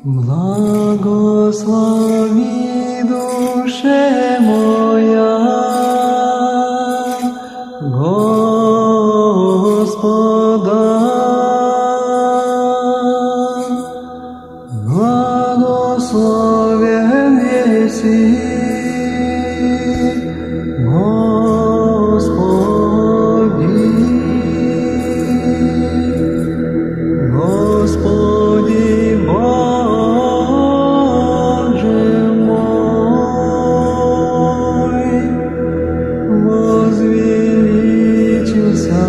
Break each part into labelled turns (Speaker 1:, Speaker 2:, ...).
Speaker 1: Благослови душе моя Господа, благословен еси Господи, Господи Боже мой, возвеличился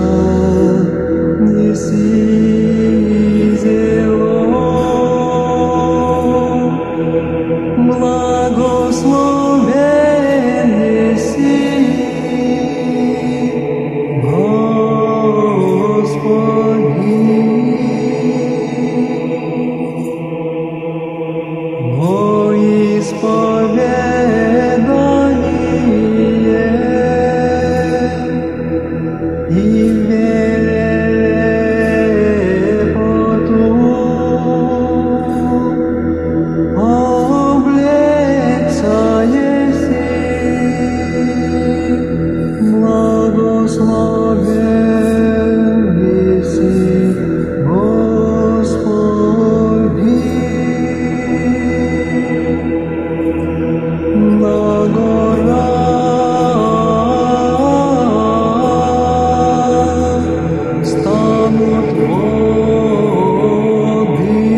Speaker 1: неси зело, благословен еси Господи, во исповедание и верепоту облекся еси, благословен еси Господи. На горах станут воды,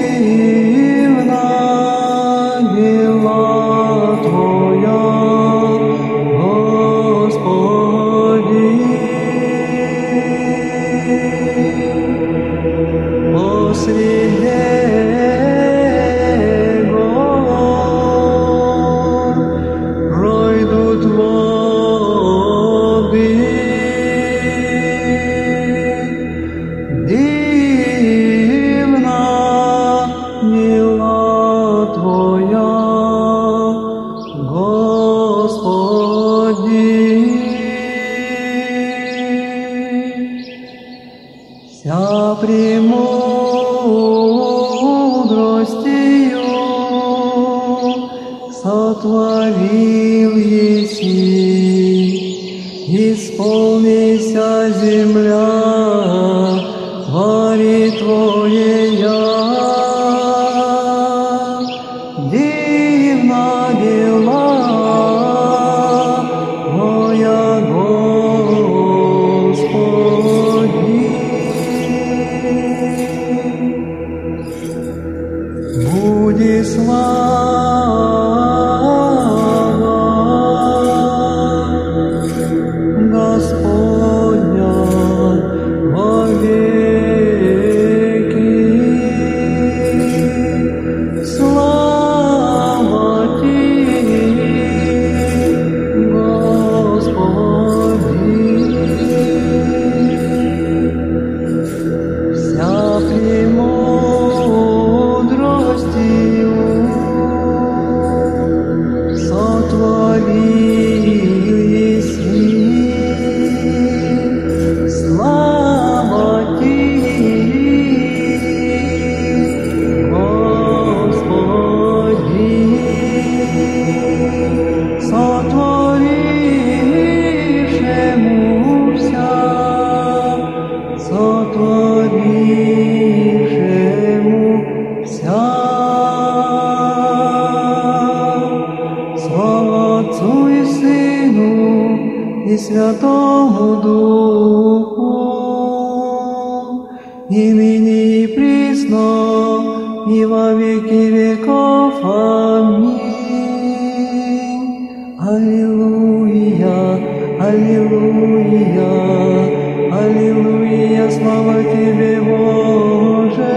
Speaker 1: дивна дела Твоя, Господи. Посреди гор пройдут воды, дивна мила Твоя, Господи. Вся премудростью сотворил еси, исполнися земля твори Твоея, дивна дела Твоя, Господи. Буди слава Господня вовеки. Слава Ти, Господи. Вся премудростью сотворил еси, слава Ти, Господи, сотворившему вся, сотворившему вся. Слава Отцу и Сыну и Святому Духу, и ныне и присно, и во веки веков. Аминь. Аллилуйя, аллилуйя, аллилуйя, слава Тебе, Боже.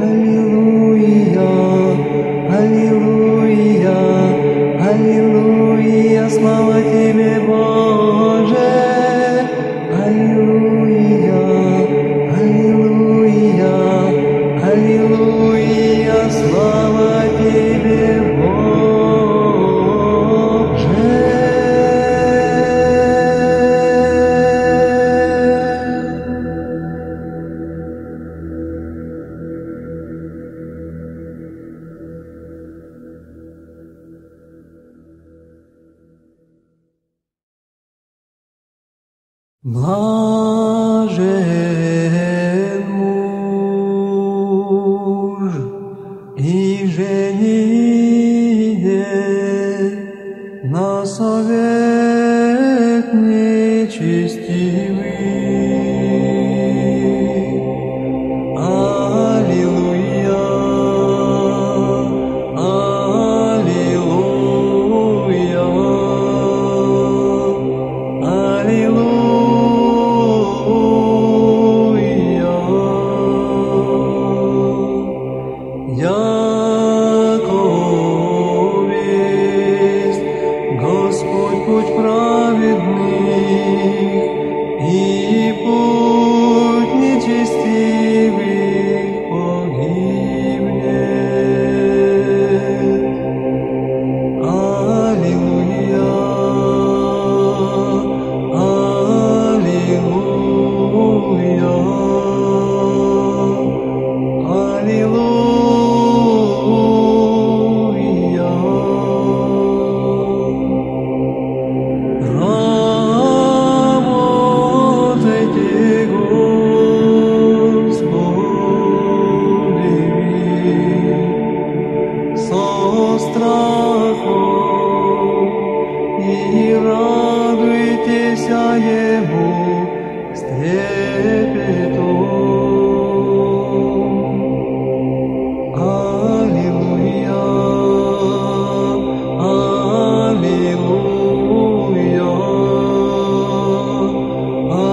Speaker 1: Аллилуйя, аллилуйя, аллилуйя, слава Тебе, Боже. Аллилуйя, аллилуйя, аллилуйя, слава Тебе, Боже. Блажен муж и женихе на совет нечестивый. Аллилуйя, аллилуйя, аллилуйя. Яков есть Господь путь праведных и путь нечестивых погибнет. Аллилуйя, аллилуйя, аллилуйя. Работайте, Господи, со страхом и радуйтесь Ему с трепетом. Аллилуйя, аллилуйя,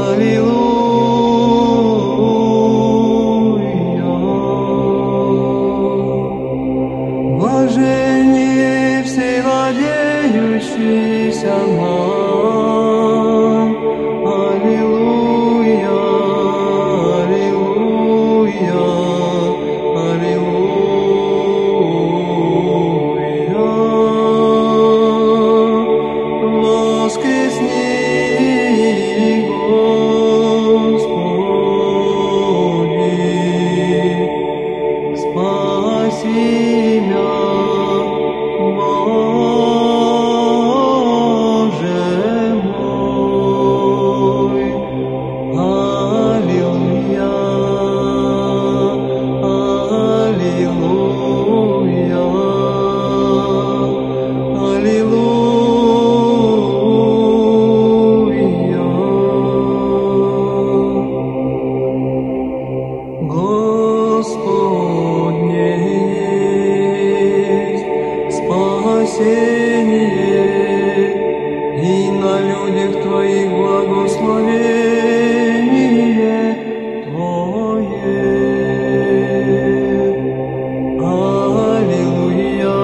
Speaker 1: аллилуйя. Блаженнее все надеющиеся нам. Аллилуйя, аллилуйя, аллилуйя. Воскресни, Господи, спаси меня, Боже мой. Аллилуйя, аллилуйя, аллилуйя. Господне есть спасение, и на людях Твоих благословение Твое. Аллилуйя,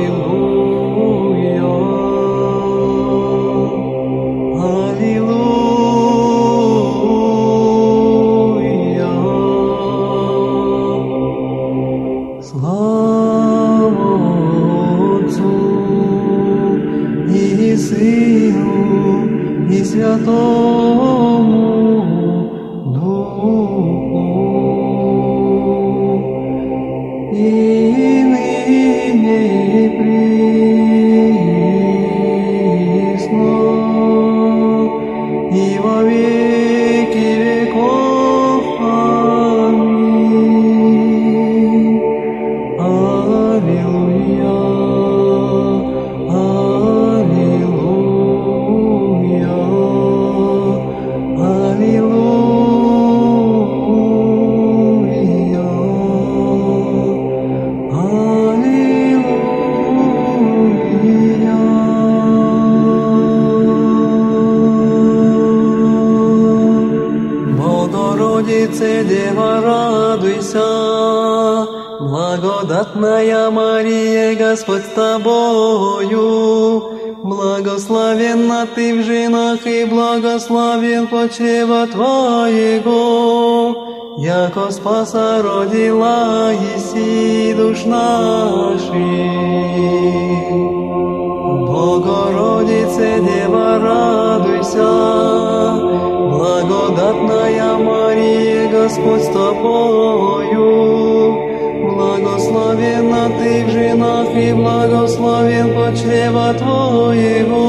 Speaker 1: аллилуйя, аллилуйя. Слава Отцу и Сыну и Святому Духу, и ныне и присно, и во веки веков. Аминь. Аллилуйя, аллилуйя, аллилуйя, аллилуйя. Богородице, Дева, радуйся, благодатная Мария, Господь с тобою, благословенна ты в женах, и благословен плод чрева Твоего, яко спаса родила еси душ наших. Богородице, Дева, радуйся, благодатная Мария, Господь с тобою, благословенна ты в женах, и благословен плод чрева Твоего,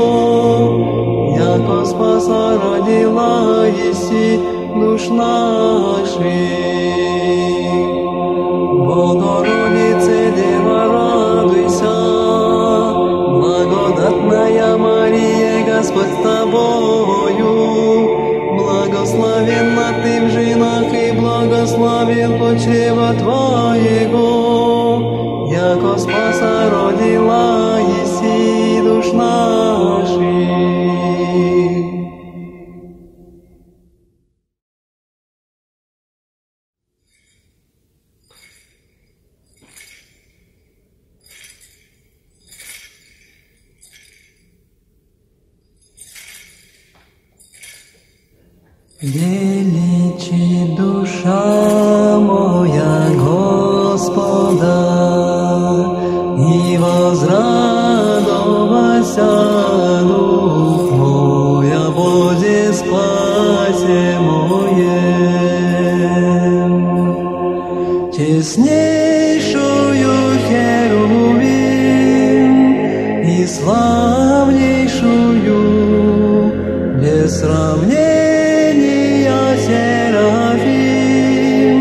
Speaker 1: яко яко спаса родила еси душ наших. Богородице, Дева, радуйся, благодатная Мария, Господь с тобою, благословенна ты в женах и благословен плод чрева твоего, яко спаса родила еси душ наших. Величи душа моя Господа, и возрадовался дух мой о Боге спасе моем. Честнейшую херувим и славнейшую без сравнения Серафим,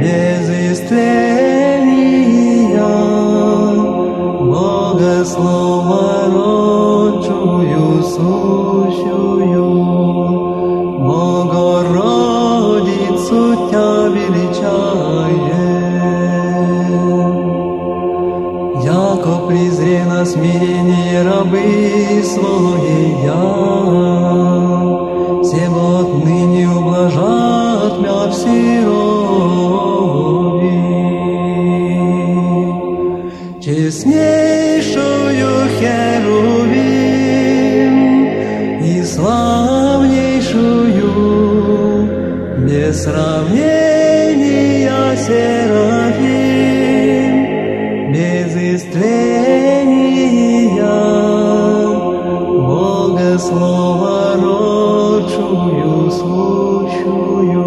Speaker 1: без истления, Бога слова родчую сущую, Богородицу Тя величаем. Яко презрено смирение рабы своя, всем отныне ублажат мя в сирови. Честнейшую херувим и славнейшую без сравнения Серафим, без истления Бога слова родчую сущую,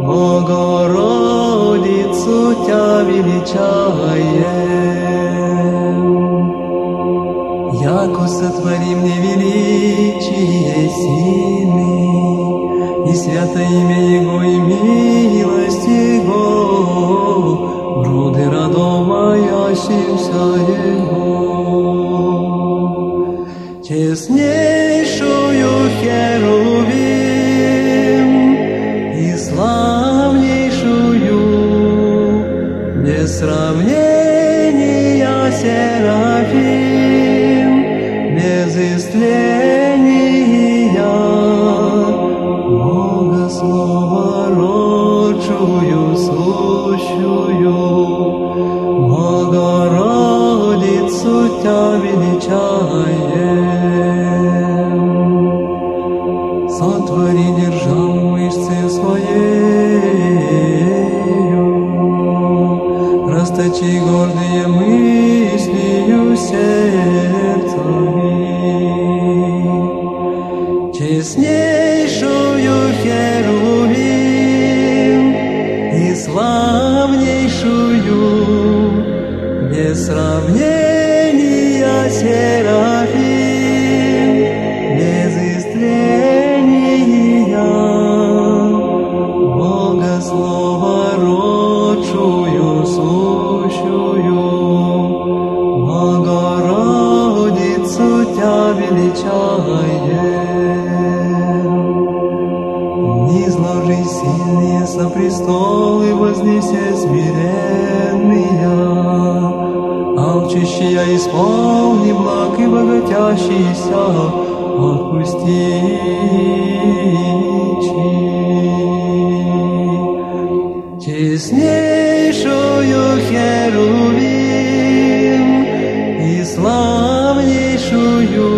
Speaker 1: Богородицу Тя величаем. Яко сотворим невеличие сильны, и свято имя Его, и милость Его, роды родов моящимся Его. Честнейшую херувим и славнейшую без сравнения Серафим, без истления Бога слова родчую сущую, Богородицу Тя величаем. Сотвори державу мышцы своею, расточи гордые мыслью сердцами. Честнейшую херувим и славнейшую без сравнения Серафим, без истления Бога слова родчую сущую, Богородицу Тя величаем. Низложи сильные со престолы, вознесе смиренные, алчущие исполни благ и богатящийся отпусти. Честнейшую херувим и славнейшую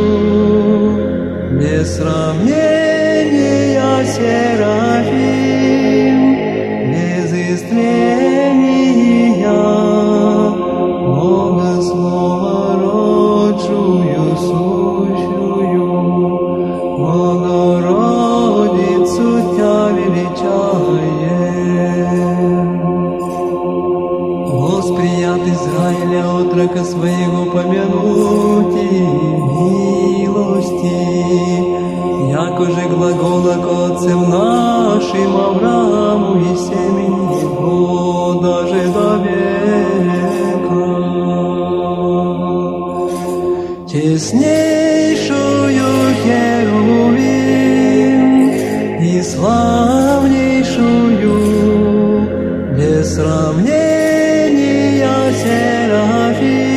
Speaker 1: без сравнения Серафим, без истления Бога слова родчую сущую, Богородицу Тя величаем. Восприят Израиля отрока своего помянуть и милости сравнения Серафим,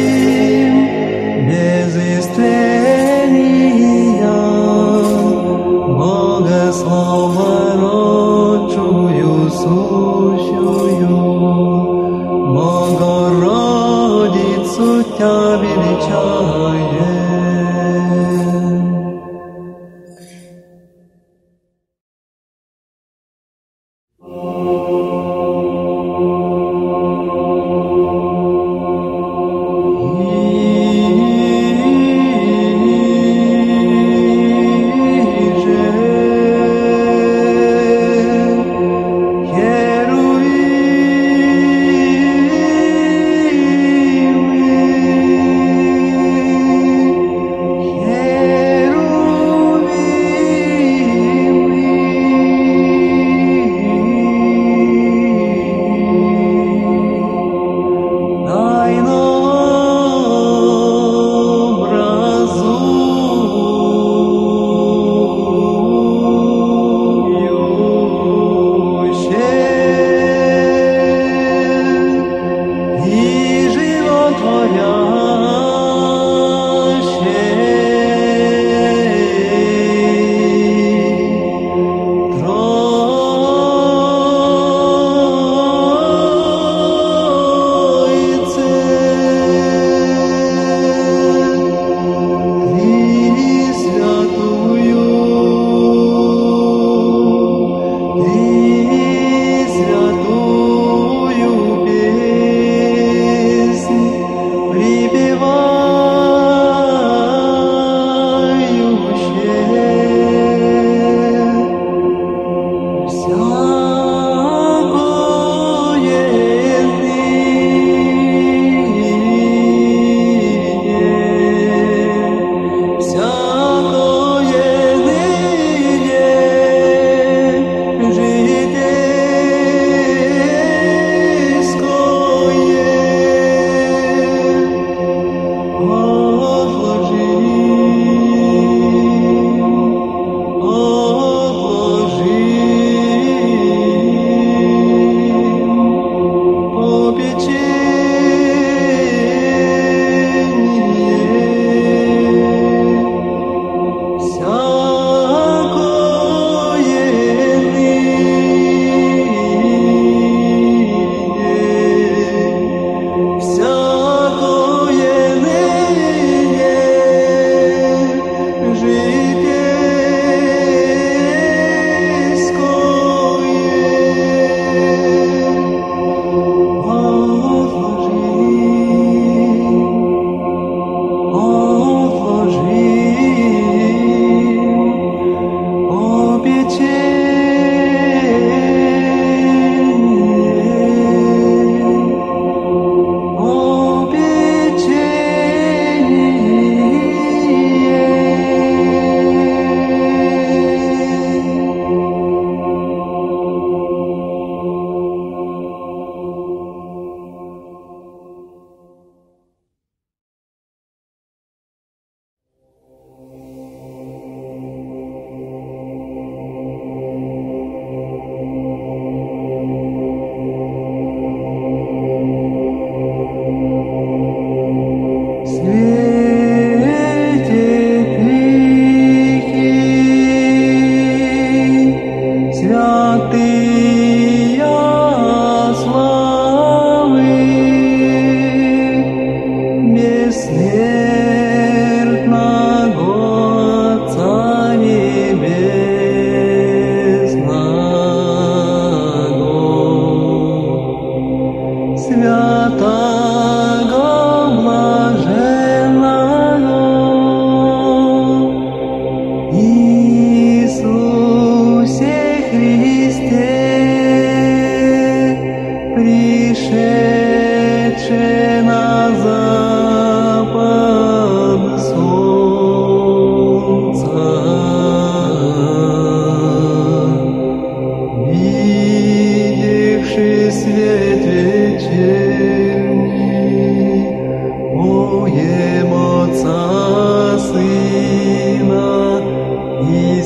Speaker 1: без истления, Бога Слово родчую, сущую, Богородицу Тя величаем.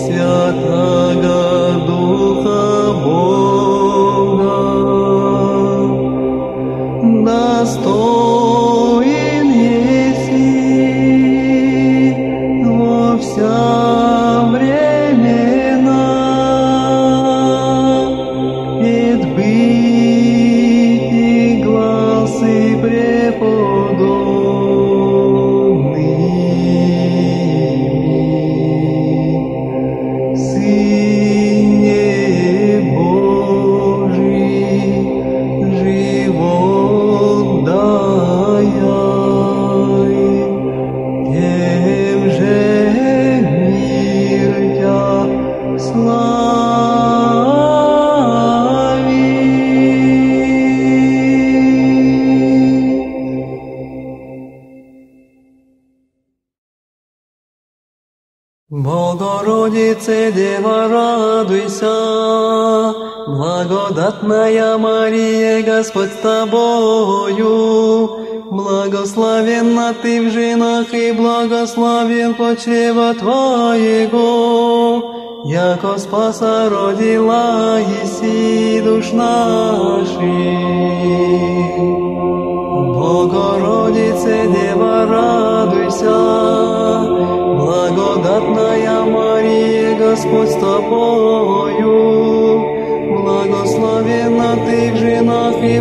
Speaker 2: Святого Духа Бога.
Speaker 1: Богородице, Дева, радуйся, благодатная Мария, Господь с тобою, благословенна ты в женах, и благословен плод чрева твоего, яко спаса родила еси душ наших. Богородице, Дева, радуйся, благодатная Мария, Господь с тобою, благословенна ты в женах, и